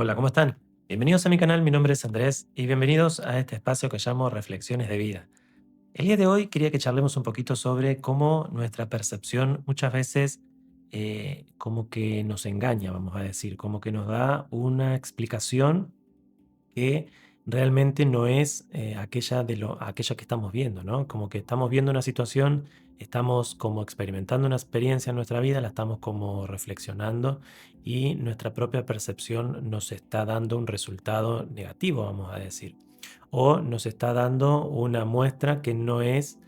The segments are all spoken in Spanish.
Hola, ¿cómo están? Bienvenidos a mi canal, mi nombre es Andrés y bienvenidos a este espacio que llamo Reflexiones de Vida. El día de hoy quería que charlemos un poquito sobre cómo nuestra percepción muchas veces como que nos engaña, vamos a decir, como que nos da una explicación que realmente no es aquella que estamos viendo, ¿no? Como que estamos viendo una situación, estamos como experimentando una experiencia en nuestra vida, la estamos como reflexionando y nuestra propia percepción nos está dando un resultado negativo, vamos a decir, o nos está dando una muestra que no es,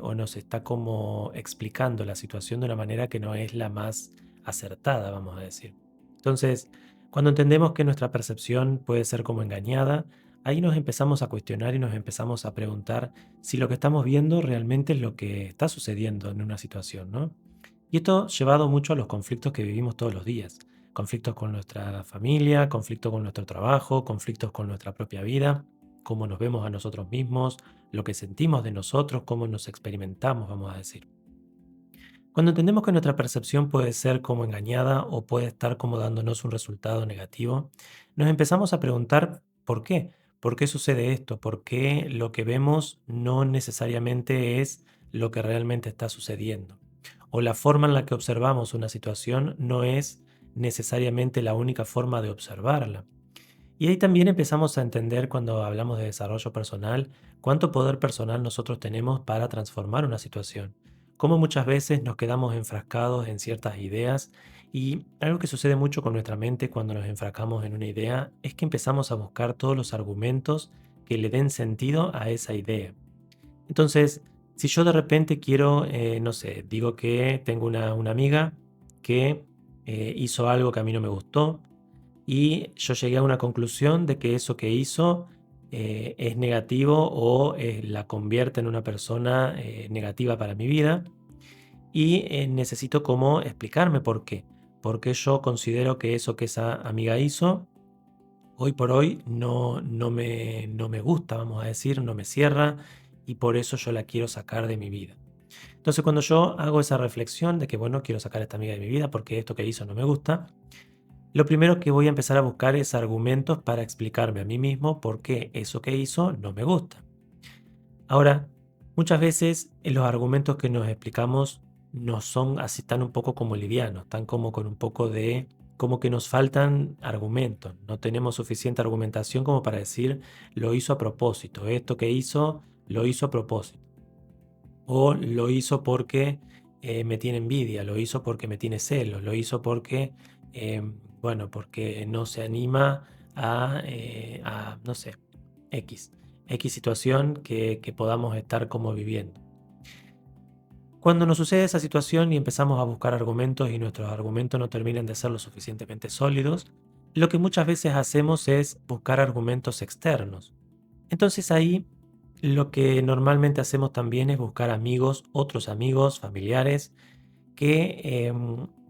o nos está como explicando la situación de una manera que no es la más acertada, vamos a decir. Entonces, cuando entendemos que nuestra percepción puede ser como engañada, ahí nos empezamos a cuestionar y nos empezamos a preguntar si lo que estamos viendo realmente es lo que está sucediendo en una situación, ¿no? Y esto llevado mucho a los conflictos que vivimos todos los días. Conflictos con nuestra familia, conflictos con nuestro trabajo, conflictos con nuestra propia vida, cómo nos vemos a nosotros mismos, lo que sentimos de nosotros, cómo nos experimentamos, vamos a decir. Cuando entendemos que nuestra percepción puede ser como engañada o puede estar como dándonos un resultado negativo, nos empezamos a preguntar por qué. ¿Por qué sucede esto? ¿Por qué lo que vemos no necesariamente es lo que realmente está sucediendo? O la forma en la que observamos una situación no es necesariamente la única forma de observarla. Y ahí también empezamos a entender cuando hablamos de desarrollo personal, cuánto poder personal nosotros tenemos para transformar una situación. Cómo muchas veces nos quedamos enfrascados en ciertas ideas y algo que sucede mucho con nuestra mente cuando nos enfrascamos en una idea es que empezamos a buscar todos los argumentos que le den sentido a esa idea. Entonces, si yo de repente quiero, no sé, digo que tengo una amiga que hizo algo que a mí no me gustó, y yo llegué a una conclusión de que eso que hizo es negativo o la convierte en una persona negativa para mi vida y necesito como explicarme por qué. Porque yo considero que eso que esa amiga hizo hoy por hoy no me gusta, vamos a decir, no me cierra y por eso yo la quiero sacar de mi vida. Entonces cuando yo hago esa reflexión de que, bueno, quiero sacar a esta amiga de mi vida porque esto que hizo no me gusta, lo primero que voy a empezar a buscar es argumentos para explicarme a mí mismo por qué eso que hizo no me gusta. Ahora, muchas veces los argumentos que nos explicamos no son así, tan un poco como livianos, están como con un poco de, como que nos faltan argumentos, no tenemos suficiente argumentación como para decir lo hizo a propósito, esto que hizo lo hizo a propósito, o lo hizo porque me tiene envidia, lo hizo porque me tiene celos, lo hizo porque, bueno, porque no se anima no sé, X, X situación que podamos estar como viviendo. Cuando nos sucede esa situación y empezamos a buscar argumentos y nuestros argumentos no terminan de ser lo suficientemente sólidos, lo que muchas veces hacemos es buscar argumentos externos. Entonces ahí lo que normalmente hacemos también es buscar amigos, otros amigos, familiares, que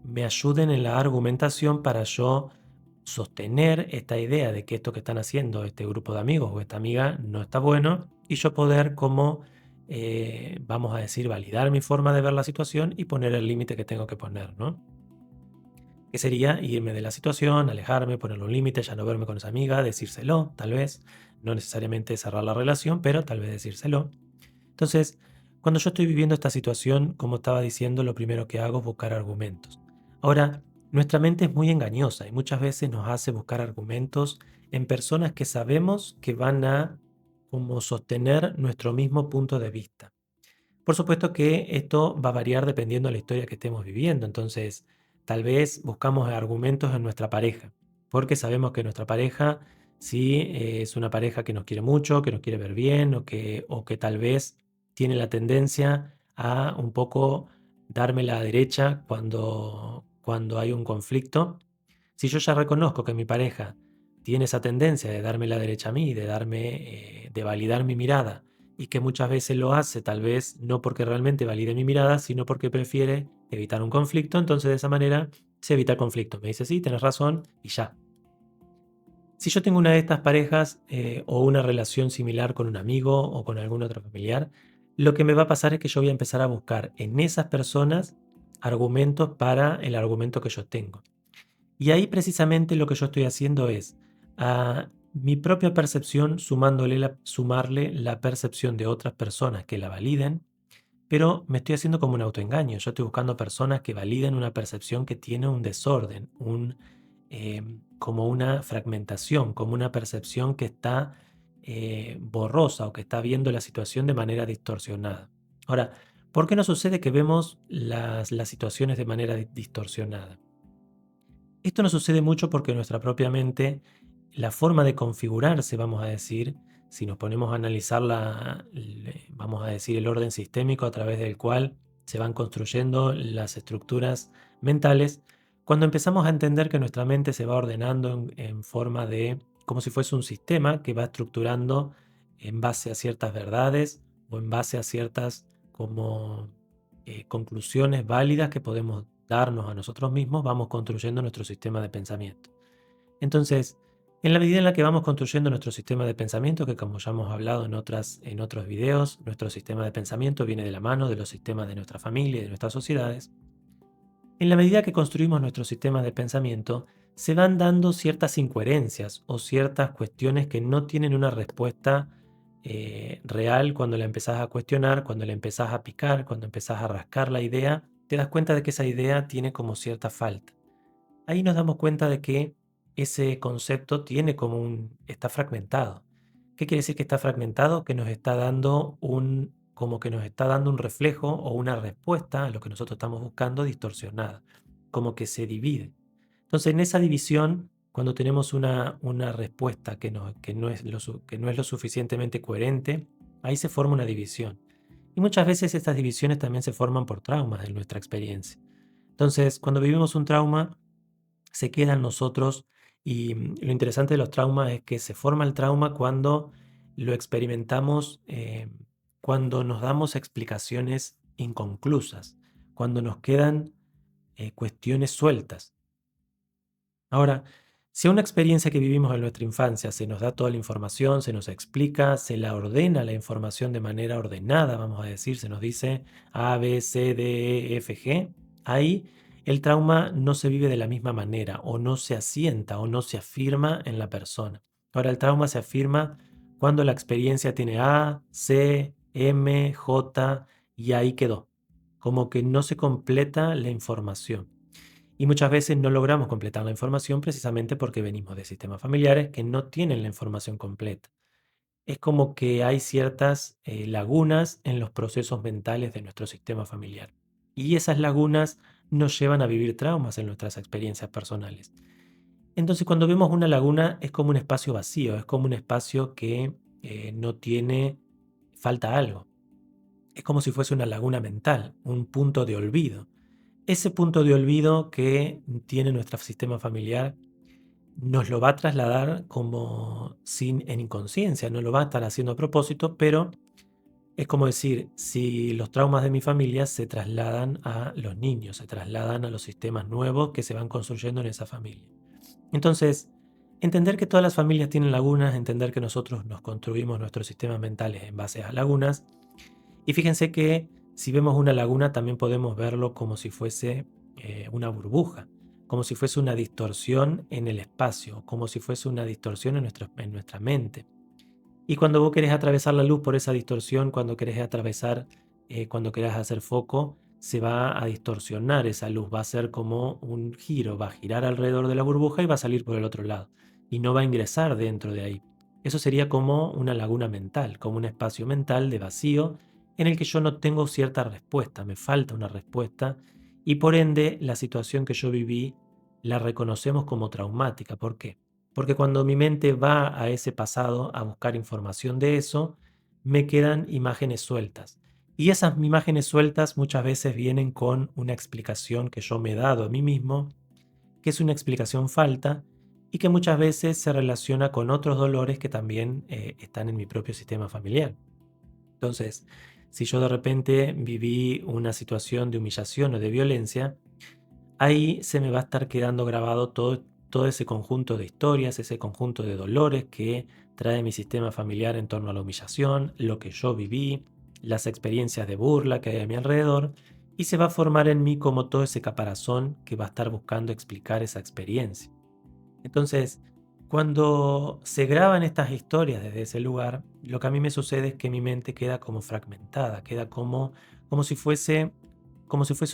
me ayuden en la argumentación para yo sostener esta idea de que esto que están haciendo este grupo de amigos o esta amiga no está bueno y yo poder como, vamos a decir, validar mi forma de ver la situación y poner el límite que tengo que poner, ¿no? Que sería irme de la situación, alejarme, ponerle un límite, ya no verme con esa amiga, decírselo, tal vez, no necesariamente cerrar la relación, pero tal vez decírselo. Entonces, cuando yo estoy viviendo esta situación, como estaba diciendo, lo primero que hago es buscar argumentos. Ahora, nuestra mente es muy engañosa y muchas veces nos hace buscar argumentos en personas que sabemos que van a como sostener nuestro mismo punto de vista. Por supuesto que esto va a variar dependiendo de la historia que estemos viviendo. Entonces, tal vez buscamos argumentos en nuestra pareja, porque sabemos que nuestra pareja sí es una pareja que nos quiere mucho, que nos quiere ver bien, o que tal vez tiene la tendencia a un poco darme la derecha cuando hay un conflicto. Si yo ya reconozco que mi pareja tiene esa tendencia de darme la derecha a mí, de darme, de validar mi mirada, y que muchas veces lo hace, tal vez no porque realmente valide mi mirada, sino porque prefiere evitar un conflicto, entonces de esa manera se evita el conflicto. Me dice, sí, tienes razón, y ya. Si yo tengo una de estas parejas o una relación similar con un amigo o con algún otro familiar, lo que me va a pasar es que yo voy a empezar a buscar en esas personas argumentos para el argumento que yo tengo. Y ahí precisamente lo que yo estoy haciendo es a mi propia percepción sumarle la percepción de otras personas que la validen, pero me estoy haciendo como un autoengaño. Yo estoy buscando personas que validen una percepción que tiene un desorden, como una fragmentación, como una percepción que está borrosa o que está viendo la situación de manera distorsionada. Ahora, ¿por qué no sucede que vemos las situaciones de manera distorsionada? Esto nos sucede mucho porque nuestra propia mente, la forma de configurarse, vamos a decir, si nos ponemos a analizar vamos a decir, el orden sistémico a través del cual se van construyendo las estructuras mentales, cuando empezamos a entender que nuestra mente se va ordenando en forma de, como si fuese un sistema que va estructurando en base a ciertas verdades o en base a ciertas como conclusiones válidas que podemos darnos a nosotros mismos, vamos construyendo nuestro sistema de pensamiento. Entonces, en la medida en la que vamos construyendo nuestro sistema de pensamiento, que como ya hemos hablado en otros videos, nuestro sistema de pensamiento viene de la mano de los sistemas de nuestra familia y de nuestras sociedades, en la medida que construimos nuestros sistemas de pensamiento, se van dando ciertas incoherencias o ciertas cuestiones que no tienen una respuesta real cuando la empezás a cuestionar, cuando la empezás a picar, cuando empezás a rascar la idea, te das cuenta de que esa idea tiene como cierta falta. Ahí nos damos cuenta de que ese concepto tiene está fragmentado. ¿Qué quiere decir que está fragmentado? Que nos está dando como que nos está dando un reflejo o una respuesta a lo que nosotros estamos buscando distorsionada, como que se divide. Entonces, en esa división, cuando tenemos una respuesta que no es lo suficientemente coherente, ahí se forma una división. Y muchas veces estas divisiones también se forman por traumas en nuestra experiencia. Entonces, cuando vivimos un trauma, se queda en nosotros y lo interesante de los traumas es que se forma el trauma cuando lo experimentamos, cuando nos damos explicaciones inconclusas, cuando nos quedan cuestiones sueltas. Ahora, si a una experiencia que vivimos en nuestra infancia se nos da toda la información, se nos explica, se la ordena la información de manera ordenada, vamos a decir, se nos dice A, B, C, D, E, F, G, ahí el trauma no se vive de la misma manera o no se asienta o no se afirma en la persona. Ahora, el trauma se afirma cuando la experiencia tiene A, C, M, J y ahí quedó, como que no se completa la información. Y muchas veces no logramos completar la información precisamente porque venimos de sistemas familiares que no tienen la información completa. Es como que hay ciertas lagunas en los procesos mentales de nuestro sistema familiar. Y esas lagunas nos llevan a vivir traumas en nuestras experiencias personales. Entonces, cuando vemos una laguna es como un espacio vacío, es como un espacio que no tiene, falta algo. Es como si fuese una laguna mental, un punto de olvido. Ese punto de olvido que tiene nuestro sistema familiar nos lo va a trasladar en inconsciencia, no lo va a estar haciendo a propósito, pero es como decir, si los traumas de mi familia se trasladan a los niños, se trasladan a los sistemas nuevos que se van construyendo en esa familia. Entonces, entender que todas las familias tienen lagunas, entender que nosotros nos construimos nuestros sistemas mentales en base a lagunas, y fíjense que si vemos una laguna también podemos verlo como si fuese una burbuja, como si fuese una distorsión en el espacio, como si fuese una distorsión en nuestra mente. Y cuando vos querés atravesar la luz por esa distorsión, cuando querés hacer foco, se va a distorsionar esa luz, va a ser como un giro, va a girar alrededor de la burbuja y va a salir por el otro lado. Y no va a ingresar dentro de ahí. Eso sería como una laguna mental, como un espacio mental de vacío en el que yo no tengo cierta respuesta, me falta una respuesta y por ende la situación que yo viví la reconocemos como traumática. ¿Por qué? Porque cuando mi mente va a ese pasado a buscar información de eso, me quedan imágenes sueltas. Y esas imágenes sueltas muchas veces vienen con una explicación que yo me he dado a mí mismo, que es una explicación falta y que muchas veces se relaciona con otros dolores que también están en mi propio sistema familiar. Entonces, si yo de repente viví una situación de humillación o de violencia, ahí se me va a estar quedando grabado todo ese conjunto de historias, ese conjunto de dolores que trae mi sistema familiar en torno a la humillación, lo que yo viví, las experiencias de burla que hay a mi alrededor, y se va a formar en mí como todo ese caparazón que va a estar buscando explicar esa experiencia. Entonces, cuando se graban estas historias desde ese lugar, lo que a mí me sucede es que mi mente queda como fragmentada, queda como como si fuese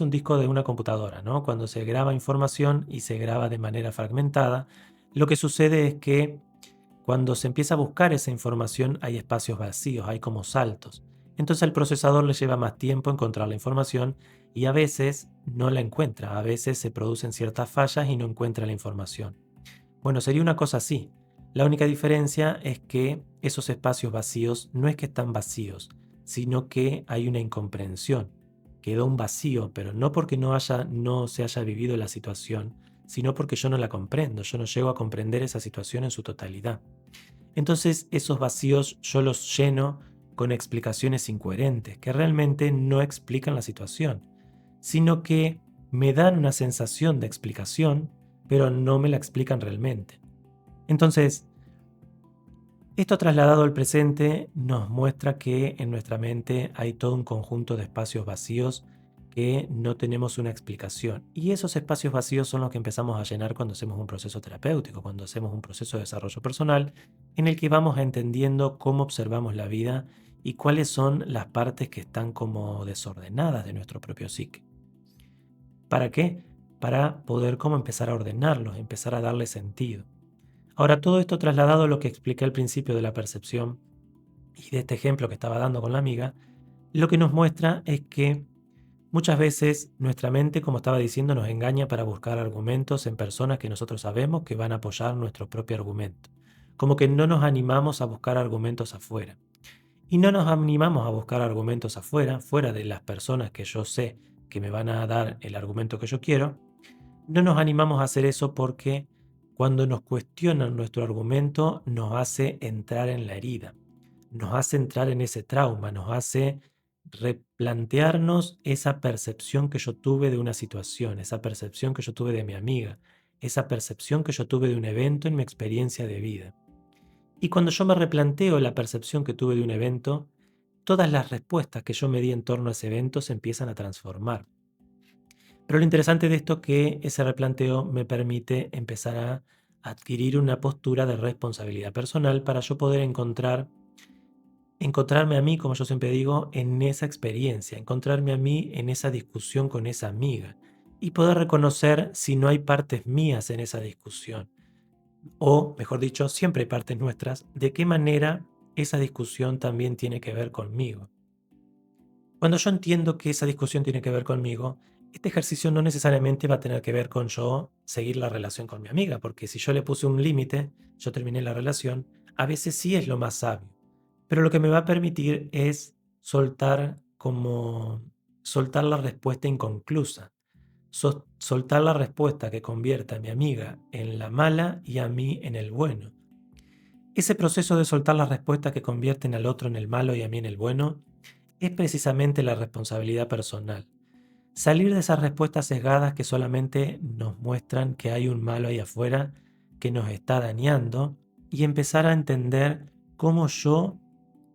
un disco de una computadora, ¿no? Cuando se graba información y se graba de manera fragmentada, lo que sucede es que cuando se empieza a buscar esa información hay espacios vacíos, hay como saltos. Entonces al procesador le lleva más tiempo encontrar la información y a veces no la encuentra, a veces se producen ciertas fallas y no encuentra la información. Bueno, sería una cosa así. La única diferencia es que esos espacios vacíos no es que están vacíos, sino que hay una incomprensión. Quedó un vacío, pero no porque no se haya vivido la situación, sino porque yo no la comprendo, yo no llego a comprender esa situación en su totalidad. Entonces esos vacíos yo los lleno con explicaciones incoherentes, que realmente no explican la situación, sino que me dan una sensación de explicación, pero no me la explican realmente. Entonces, esto trasladado al presente nos muestra que en nuestra mente hay todo un conjunto de espacios vacíos que no tenemos una explicación. Y esos espacios vacíos son los que empezamos a llenar cuando hacemos un proceso terapéutico, cuando hacemos un proceso de desarrollo personal, en el que vamos entendiendo cómo observamos la vida y cuáles son las partes que están como desordenadas de nuestro propio psique. ¿Para qué? Para poder como empezar a ordenarlos, empezar a darle sentido. Ahora, todo esto trasladado a lo que expliqué al principio de la percepción y de este ejemplo que estaba dando con la amiga, lo que nos muestra es que muchas veces nuestra mente, como estaba diciendo, nos engaña para buscar argumentos en personas que nosotros sabemos que van a apoyar nuestro propio argumento. Como que no nos animamos a buscar argumentos afuera. Y no nos animamos a buscar argumentos afuera, fuera de las personas que yo sé que me van a dar el argumento que yo quiero. No nos animamos a hacer eso porque cuando nos cuestionan nuestro argumento nos hace entrar en la herida, nos hace entrar en ese trauma, nos hace replantearnos esa percepción que yo tuve de una situación, esa percepción que yo tuve de mi amiga, esa percepción que yo tuve de un evento en mi experiencia de vida. Y cuando yo me replanteo la percepción que tuve de un evento, todas las respuestas que yo me di en torno a ese evento se empiezan a transformar. Pero lo interesante de esto es que ese replanteo me permite empezar a adquirir una postura de responsabilidad personal para yo poder encontrarme a mí, como yo siempre digo, en esa experiencia, encontrarme a mí en esa discusión con esa amiga y poder reconocer si no hay partes mías en esa discusión. O, mejor dicho, siempre hay partes nuestras, de qué manera esa discusión también tiene que ver conmigo. Cuando yo entiendo que esa discusión tiene que ver conmigo, este ejercicio no necesariamente va a tener que ver con yo seguir la relación con mi amiga, porque si yo le puse un límite, yo terminé la relación, a veces sí es lo más sabio. Pero lo que me va a permitir es soltar la respuesta inconclusa, soltar la respuesta que convierta a mi amiga en la mala y a mí en el bueno. Ese proceso de soltar las respuestas que convierten al otro en el malo y a mí en el bueno es precisamente la responsabilidad personal. Salir de esas respuestas sesgadas que solamente nos muestran que hay un malo ahí afuera que nos está dañando y empezar a entender cómo yo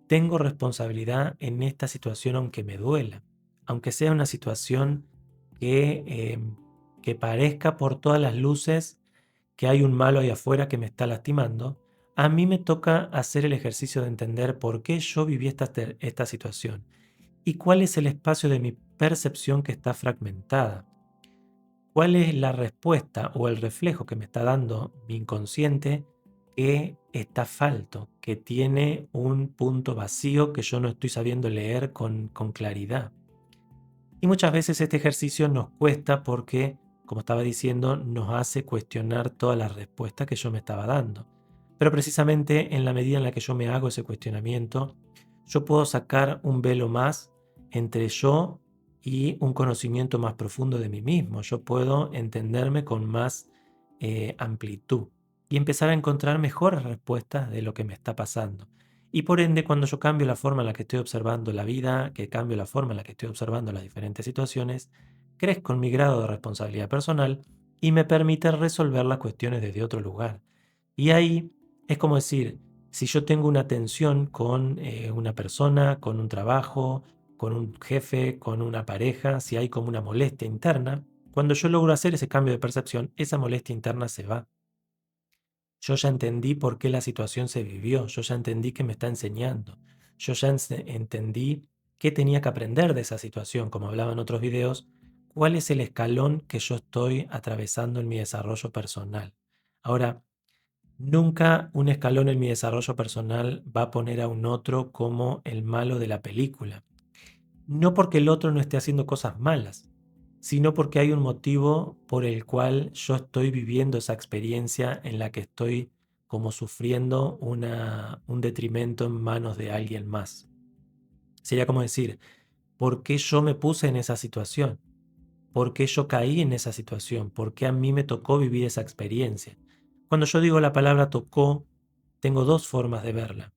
tengo responsabilidad en esta situación aunque me duela, aunque sea una situación que parezca por todas las luces que hay un malo ahí afuera que me está lastimando. A mí me toca hacer el ejercicio de entender por qué yo viví esta situación y cuál es el espacio de mi percepción que está fragmentada. ¿Cuál es la respuesta o el reflejo que me está dando mi inconsciente que está falto, que tiene un punto vacío que yo no estoy sabiendo leer con claridad? Y muchas veces este ejercicio nos cuesta porque, como estaba diciendo, nos hace cuestionar todas las respuestas que yo me estaba dando. Pero precisamente en la medida en la que yo me hago ese cuestionamiento, yo puedo sacar un velo más entre yo y un conocimiento más profundo de mí mismo. Yo puedo entenderme con más amplitud y empezar a encontrar mejores respuestas de lo que me está pasando. Y por ende, cuando yo cambio la forma en la que estoy observando la vida, que cambio la forma en la que estoy observando las diferentes situaciones, crezco en mi grado de responsabilidad personal y me permite resolver las cuestiones desde otro lugar. Y ahí es como decir, si yo tengo una tensión con una persona, con un trabajo, con un jefe, con una pareja, si hay como una molestia interna, cuando yo logro hacer ese cambio de percepción, esa molestia interna se va. Yo ya entendí por qué la situación se vivió, yo ya entendí qué me está enseñando, yo ya entendí qué tenía que aprender de esa situación, como hablaba en otros videos, cuál es el escalón que yo estoy atravesando en mi desarrollo personal. Ahora, nunca un escalón en mi desarrollo personal va a poner a un otro como el malo de la película. No porque el otro no esté haciendo cosas malas, sino porque hay un motivo por el cual yo estoy viviendo esa experiencia en la que estoy como sufriendo un detrimento en manos de alguien más. Sería como decir, ¿por qué yo me puse en esa situación? ¿Por qué yo caí en esa situación? ¿Por qué a mí me tocó vivir esa experiencia? Cuando yo digo la palabra tocó, tengo dos formas de verla.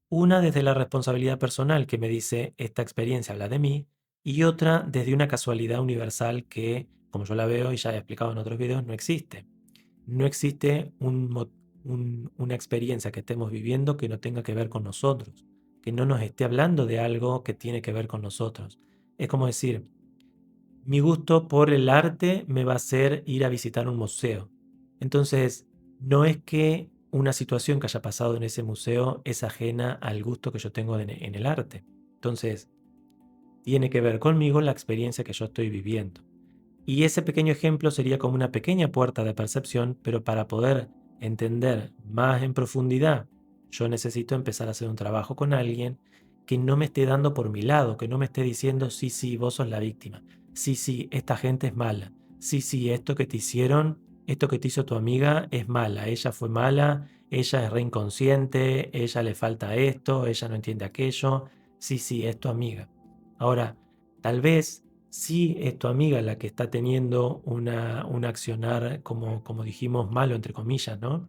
Una desde la responsabilidad personal que me dice esta experiencia habla de mí y otra desde una casualidad universal que, como yo la veo y ya he explicado en otros videos, no existe. No existe una experiencia que estemos viviendo que no tenga que ver con nosotros, que no nos esté hablando de algo que tiene que ver con nosotros. Es como decir, mi gusto por el arte me va a hacer ir a visitar un museo. Entonces, no es que una situación que haya pasado en ese museo es ajena al gusto que yo tengo en el arte. Entonces, tiene que ver conmigo la experiencia que yo estoy viviendo. Y ese pequeño ejemplo sería como una pequeña puerta de percepción, pero para poder entender más en profundidad, yo necesito empezar a hacer un trabajo con alguien que no me esté dando por mi lado, que no me esté diciendo, sí, sí, vos sos la víctima, sí, sí, esta gente es mala, sí, sí, esto que te hicieron, esto que te hizo tu amiga es mala, ella fue mala, ella es re inconsciente, ella le falta esto, ella no entiende aquello, sí, sí, es tu amiga. Ahora, tal vez si es tu amiga la que está teniendo un accionar, como dijimos, malo, entre comillas, ¿no?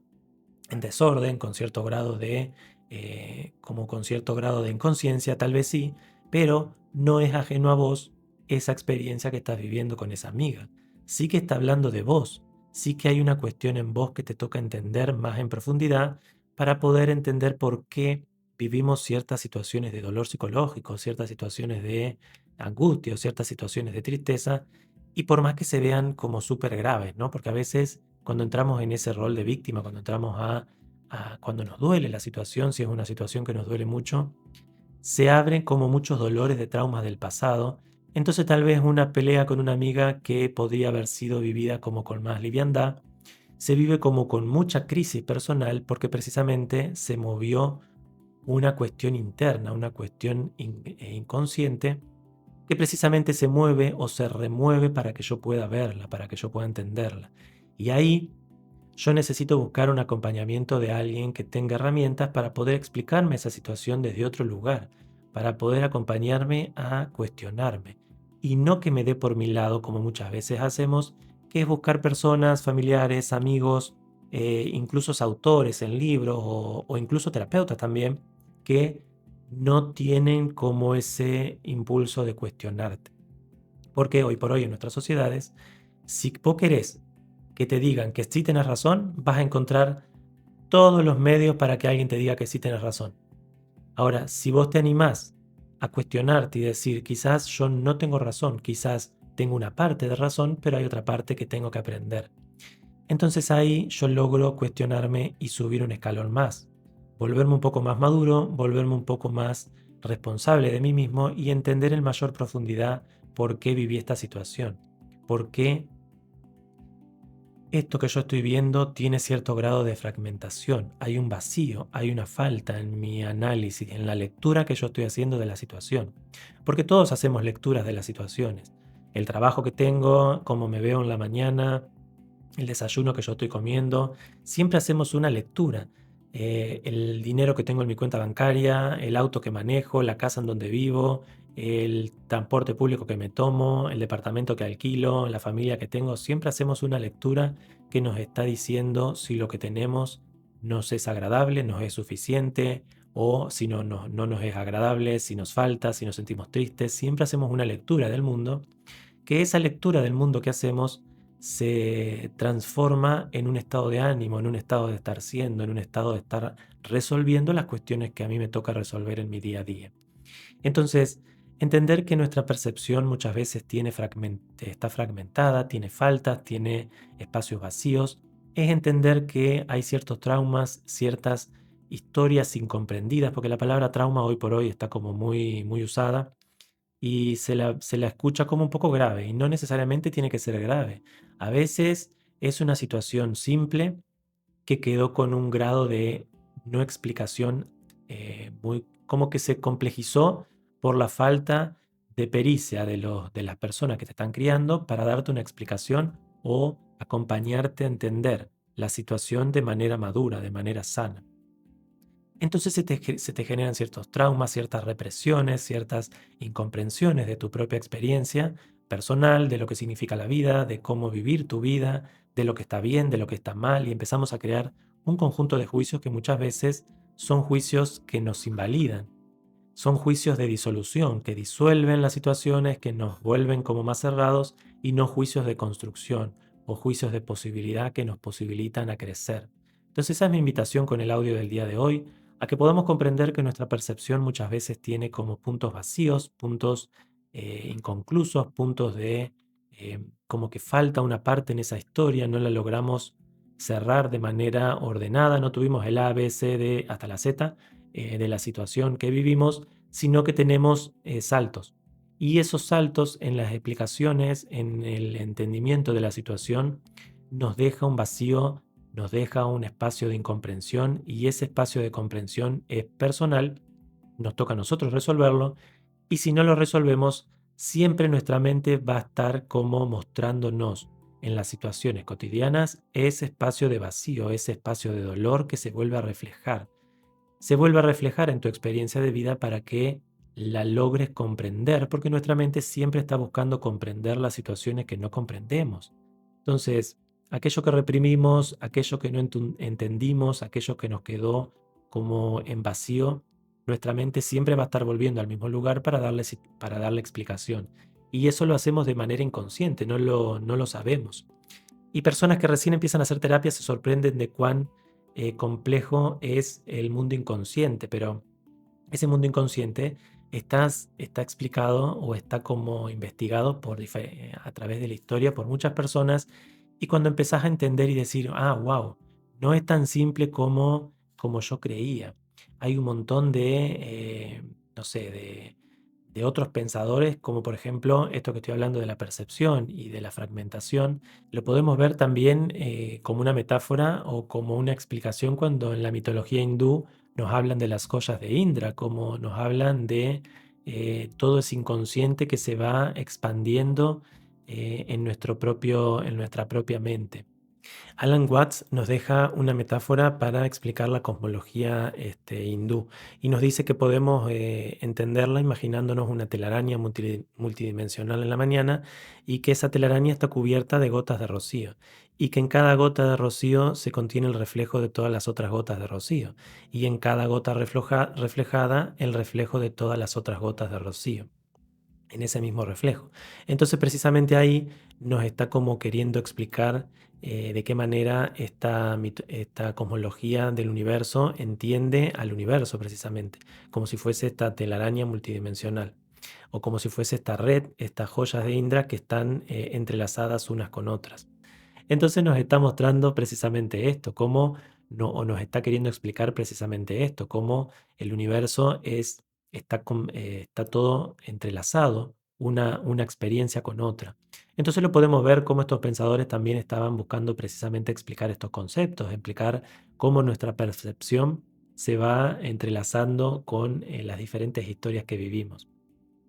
En desorden, con cierto grado como con cierto grado de inconsciencia, tal vez sí, pero no es ajeno a vos esa experiencia que estás viviendo con esa amiga. Sí que está hablando de vos, sí que hay una cuestión en vos que te toca entender más en profundidad para poder entender por qué vivimos ciertas situaciones de dolor psicológico, ciertas situaciones de angustia o ciertas situaciones de tristeza, y por más que se vean como súper graves, ¿no? Porque a veces cuando entramos en ese rol de víctima, cuando entramos cuando nos duele la situación, si es una situación que nos duele mucho, se abren como muchos dolores de traumas del pasado. Entonces tal vez una pelea con una amiga que podría haber sido vivida como con más liviandad, se vive como con mucha crisis personal porque precisamente se movió una cuestión interna, una cuestión inconsciente que precisamente se mueve o se remueve para que yo pueda verla, para que yo pueda entenderla. Y ahí yo necesito buscar un acompañamiento de alguien que tenga herramientas para poder explicarme esa situación desde otro lugar, para poder acompañarme a cuestionarme y no que me dé por mi lado como muchas veces hacemos, que es buscar personas, familiares, amigos, incluso autores en libros o incluso terapeutas también, que no tienen como ese impulso de cuestionarte. Porque hoy por hoy en nuestras sociedades, si vos querés que te digan que sí tenés razón, vas a encontrar todos los medios para que alguien te diga que sí tenés razón. Ahora, si vos te animás a cuestionarte y decir, quizás yo no tengo razón, quizás tengo una parte de razón, pero hay otra parte que tengo que aprender. Entonces ahí yo logro cuestionarme y subir un escalón más, volverme un poco más maduro, volverme un poco más responsable de mí mismo y entender en mayor profundidad por qué viví esta situación, por qué esto que yo estoy viendo tiene cierto grado de fragmentación, hay un vacío, hay una falta en mi análisis, en la lectura que yo estoy haciendo de la situación, porque todos hacemos lecturas de las situaciones, el trabajo que tengo, cómo me veo en la mañana, el desayuno que yo estoy comiendo, siempre hacemos una lectura. El dinero que tengo en mi cuenta bancaria, el auto que manejo, la casa en donde vivo, el transporte público que me tomo, el departamento que alquilo, la familia que tengo, siempre hacemos una lectura que nos está diciendo si lo que tenemos nos es agradable, nos es suficiente, o si no nos es agradable, si nos falta, si nos sentimos tristes. Siempre hacemos una lectura del mundo que esa lectura del mundo que hacemos se transforma en un estado de ánimo, en un estado de estar siendo, en un estado de estar resolviendo las cuestiones que a mí me toca resolver en mi día a día. Entonces, Entender que nuestra percepción muchas veces está fragmentada, tiene faltas, tiene espacios vacíos, es entender que hay ciertos traumas, ciertas historias incomprendidas, porque la palabra trauma hoy por hoy está como muy, muy usada y se la escucha como un poco grave y no necesariamente tiene que ser grave. A veces es una situación simple que quedó con un grado de no explicación, muy, como que se complejizó por la falta de pericia de las personas que te están criando para darte una explicación o acompañarte a entender la situación de manera madura, de manera sana. Entonces se te generan ciertos traumas, ciertas represiones, ciertas incomprensiones de tu propia experiencia personal, de lo que significa la vida, de cómo vivir tu vida, de lo que está bien, de lo que está mal, y empezamos a crear un conjunto de juicios que muchas veces son juicios que nos invalidan, son juicios de disolución, que disuelven las situaciones, que nos vuelven como más cerrados y no juicios de construcción o juicios de posibilidad que nos posibilitan a crecer. Entonces esa es mi invitación con el audio del día de hoy, a que podamos comprender que nuestra percepción muchas veces tiene como puntos vacíos, puntos inconclusos, puntos de como que falta una parte en esa historia, no la logramos cerrar de manera ordenada, no tuvimos el A, B, C, D hasta la Z de la situación que vivimos, sino que tenemos saltos. Y esos saltos en las explicaciones, en el entendimiento de la situación, nos deja un vacío, nos deja un espacio de incomprensión y ese espacio de comprensión es personal, nos toca a nosotros resolverlo y si no lo resolvemos, siempre nuestra mente va a estar como mostrándonos en las situaciones cotidianas ese espacio de vacío, ese espacio de dolor que se vuelve a reflejar en tu experiencia de vida para que la logres comprender, porque nuestra mente siempre está buscando comprender las situaciones que no comprendemos. Entonces, aquello que reprimimos, aquello que no entendimos, aquello que nos quedó como en vacío, nuestra mente siempre va a estar volviendo al mismo lugar para darle explicación. Y eso lo hacemos de manera inconsciente, no lo sabemos. Y personas que recién empiezan a hacer terapia se sorprenden de cuán complejo es el mundo inconsciente, pero ese mundo inconsciente está explicado o está como investigado a través de la historia por muchas personas y cuando empezás a entender y decir, wow, no es tan simple como yo creía. Hay un montón no sé, de otros pensadores, como por ejemplo esto que estoy hablando de la percepción y de la fragmentación, lo podemos ver también como una metáfora o como una explicación cuando en la mitología hindú nos hablan de las joyas de Indra, como nos hablan de todo ese inconsciente que se va expandiendo en nuestra propia mente. Alan Watts nos deja una metáfora para explicar la cosmología hindú y nos dice que podemos entenderla imaginándonos una telaraña multidimensional en la mañana y que esa telaraña está cubierta de gotas de rocío y que en cada gota de rocío se contiene el reflejo de todas las otras gotas de rocío y en cada gota reflejada el reflejo de todas las otras gotas de rocío en ese mismo reflejo. Entonces, precisamente ahí nos está como queriendo explicar de qué manera esta cosmología del universo entiende al universo precisamente, como si fuese esta telaraña multidimensional, o como si fuese esta red, estas joyas de Indra que están entrelazadas unas con otras. Entonces nos está mostrando precisamente esto, cómo o nos está queriendo explicar precisamente esto, cómo el universo está todo entrelazado, una experiencia con otra. Entonces lo podemos ver cómo estos pensadores también estaban buscando precisamente explicar estos conceptos, explicar cómo nuestra percepción se va entrelazando con las diferentes historias que vivimos.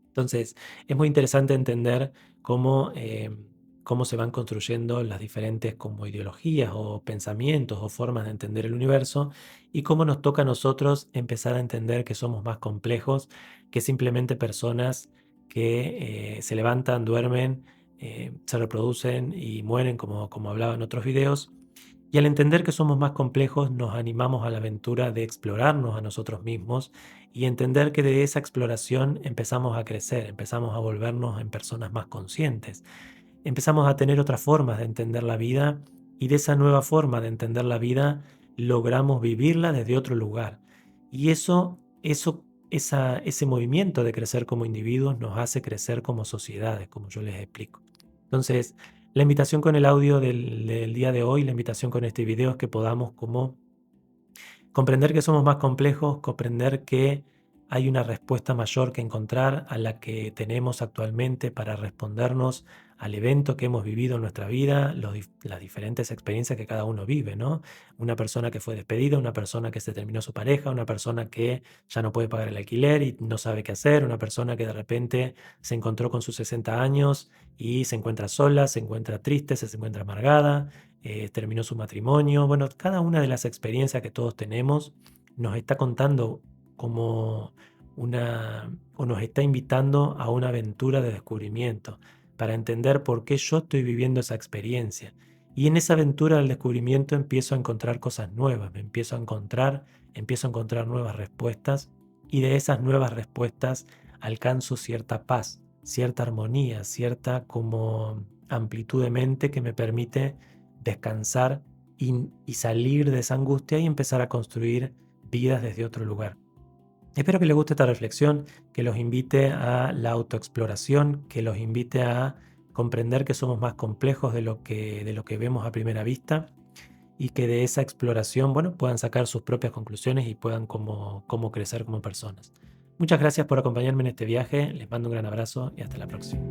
Entonces, es muy interesante entender cómo se van construyendo las diferentes como ideologías o pensamientos o formas de entender el universo y cómo nos toca a nosotros empezar a entender que somos más complejos que simplemente personas que se levantan, duermen, se reproducen y mueren, como hablaba en otros videos. Y al entender que somos más complejos, nos animamos a la aventura de explorarnos a nosotros mismos y entender que de esa exploración empezamos a crecer, empezamos a volvernos en personas más conscientes, empezamos a tener otras formas de entender la vida y de esa nueva forma de entender la vida logramos vivirla desde otro lugar. Y eso ese movimiento de crecer como individuos nos hace crecer como sociedades, como yo les explico. Entonces, la invitación con el audio del día de hoy, la invitación con este video es que podamos como comprender que somos más complejos, comprender que hay una respuesta mayor que encontrar a la que tenemos actualmente para respondernos al evento que hemos vivido en nuestra vida, las diferentes experiencias que cada uno vive, ¿no? Una persona que fue despedida, una persona que se terminó su pareja, una persona que ya no puede pagar el alquiler y no sabe qué hacer, una persona que de repente se encontró con sus 60 años y se encuentra sola, se encuentra triste, se encuentra amargada, terminó su matrimonio. Bueno, cada una de las experiencias que todos tenemos nos está contando como o nos está invitando a una aventura de descubrimiento para entender por qué yo estoy viviendo esa experiencia. Y en esa aventura del descubrimiento empiezo a encontrar cosas nuevas, empiezo a encontrar nuevas respuestas y de esas nuevas respuestas alcanzo cierta paz, cierta armonía, cierta como amplitud de mente que me permite descansar y salir de esa angustia y empezar a construir vidas desde otro lugar. Espero que les guste esta reflexión, que los invite a la autoexploración, que los invite a comprender que somos más complejos de lo que vemos a primera vista y que de esa exploración, bueno, puedan sacar sus propias conclusiones y puedan como crecer como personas. Muchas gracias por acompañarme en este viaje, les mando un gran abrazo y hasta la próxima.